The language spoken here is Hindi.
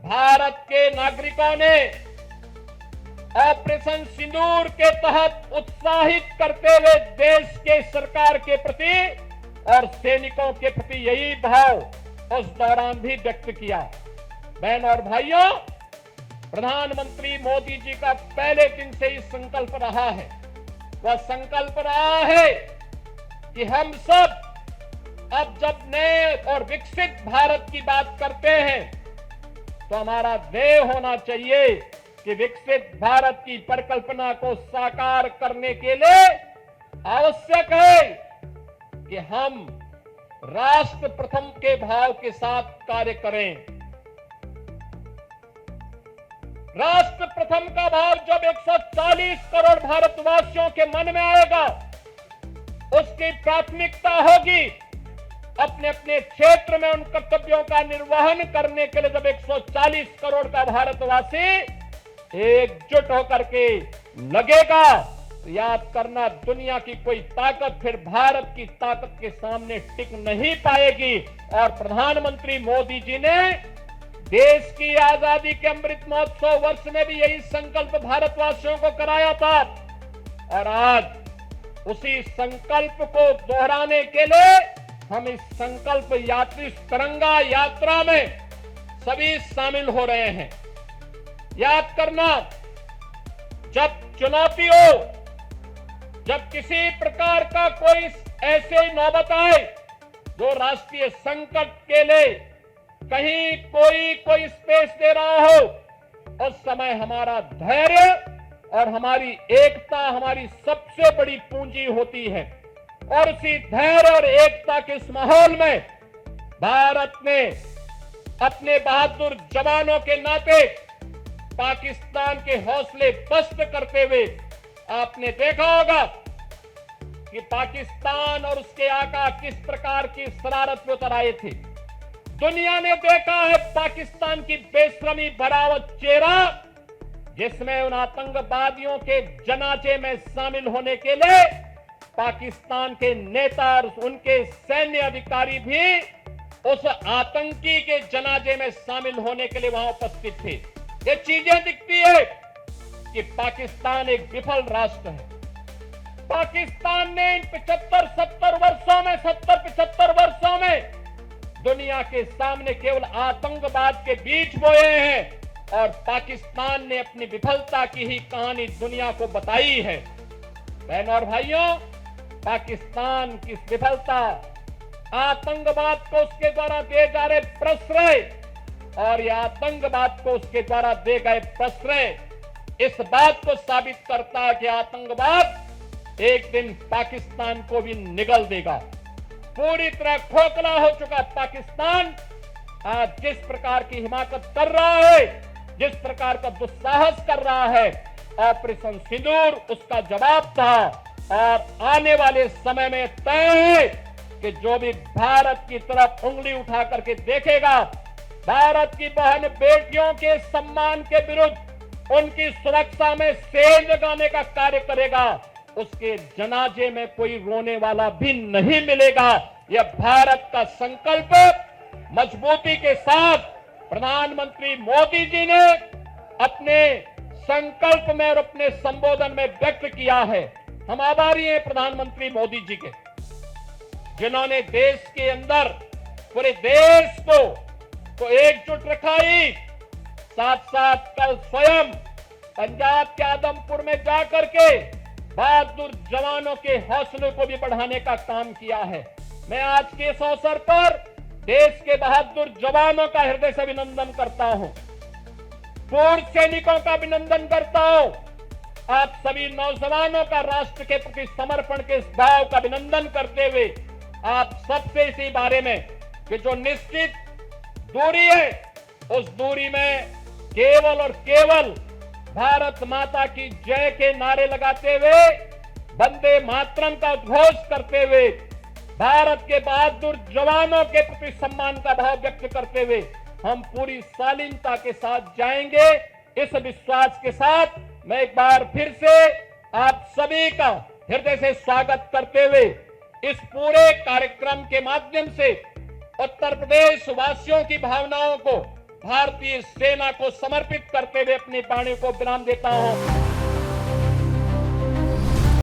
भारत के नागरिकों ने ऑपरेशन सिंदूर के तहत उत्साहित करते हुए देश के सरकार के प्रति और सैनिकों के प्रति यही भाव उस दौरान भी व्यक्त किया। बहन और भाइयों, प्रधानमंत्री मोदी जी का पहले दिन से ही संकल्प रहा है, वह संकल्प रहा है कि हम सब अब जब नए और विकसित भारत की बात करते हैं तो हमारा ध्येय होना चाहिए कि विकसित भारत की परिकल्पना को साकार करने के लिए आवश्यक है कि हम राष्ट्र प्रथम के भाव के साथ कार्य करें। राष्ट्र प्रथम का भाव जब 140 करोड़ भारतवासियों के मन में आएगा, उसकी प्राथमिकता होगी अपने अपने क्षेत्र में उन कर्तव्यों का निर्वहन करने के लिए। जब 140 करोड़ का भारतवासी एकजुट होकर के लगेगा तो याद करना, दुनिया की कोई ताकत फिर भारत की ताकत के सामने टिक नहीं पाएगी। और प्रधानमंत्री मोदी जी ने देश की आजादी के अमृत महोत्सव वर्ष में भी यही संकल्प भारतवासियों को कराया था। और आज उसी संकल्प को दोहराने के लिए हम इस संकल्प यात्री तिरंगा यात्रा में सभी शामिल हो रहे हैं। याद करना, जब चुनौती हो, जब किसी प्रकार का कोई ऐसे नौबत आए जो राष्ट्रीय संकट के लिए कहीं कोई स्पेस दे रहा हो, उस समय हमारा धैर्य और हमारी एकता हमारी सबसे बड़ी पूंजी होती है। और उसी धैर्य और एकता के इस माहौल में भारत ने अपने बहादुर जवानों के नाते पाकिस्तान के हौसले पस्त करते हुए, आपने देखा होगा कि पाकिस्तान और उसके आका किस प्रकार की शरारत में उतर आए थे। दुनिया ने देखा है पाकिस्तान की बेशर्मी भरा चेहरा, जिसमें उन आतंकवादियों के जनाजे में शामिल होने के लिए पाकिस्तान के नेता और उनके सैन्य अधिकारी भी उस आतंकी के जनाजे में शामिल होने के लिए वहां उपस्थित थे। ये चीजें दिखती है कि पाकिस्तान एक विफल राष्ट्र है। पाकिस्तान ने इन 75 वर्षों में दुनिया के सामने केवल आतंकवाद के बीज बोए हैं और पाकिस्तान ने अपनी विफलता की ही कहानी दुनिया को बताई है। बहनों और भाइयों, पाकिस्तान की विफलता, आतंकवाद को उसके द्वारा दिए जा रहे प्रश्रय और यह आतंकवाद को उसके द्वारा दिए गए प्रश्रय इस बात को साबित करता है कि आतंकवाद एक दिन पाकिस्तान को भी निगल देगा। पूरी तरह खोखला हो चुका पाकिस्तान आज जिस प्रकार की हिमाकत कर रहा है, जिस प्रकार का दुस्साहस कर रहा है, ऑपरेशन सिंदूर उसका जवाब था। और आने वाले समय में तय है कि जो भी भारत की तरफ उंगली उठा करके देखेगा, भारत की बहन बेटियों के सम्मान के विरुद्ध उनकी सुरक्षा में सेंध लगाने का कार्य करेगा, उसके जनाजे में कोई रोने वाला भी नहीं मिलेगा। यह भारत का संकल्प मजबूती के साथ प्रधानमंत्री मोदी जी ने अपने संकल्प में और अपने संबोधन में व्यक्त किया है। हम आभारी हैं प्रधानमंत्री मोदी जी के, जिन्होंने देश के अंदर पूरे देश को एकजुट रखाई। साथ साथ कल स्वयं पंजाब के आदमपुर में जाकर के बहादुर जवानों के हौसले को भी बढ़ाने का काम किया है। मैं आज के इस अवसर पर देश के बहादुर जवानों का हृदय से अभिनंदन करता हूं, पूर्व सैनिकों का अभिनंदन करता हूं। आप सभी नौजवानों का राष्ट्र के प्रति समर्पण के इस भाव का अभिनंदन करते हुए आप सबसे इसी बारे में कि जो निश्चित दूरी है, उस दूरी में केवल और केवल भारत माता की जय के नारे लगाते हुए, वंदे मातरम का उद्घोष करते हुए, भारत के बहादुर जवानों के प्रति सम्मान का भाव व्यक्त करते हुए हम पूरी शालीनता के साथ जाएंगे। इस विश्वास के साथ मैं एक बार फिर से आप सभी का हृदय से स्वागत करते हुए इस पूरे कार्यक्रम के माध्यम से उत्तर प्रदेश वासियों की भावनाओं को भारतीय सेना को समर्पित करते हुए अपनी वाणी को विराम देता हूं।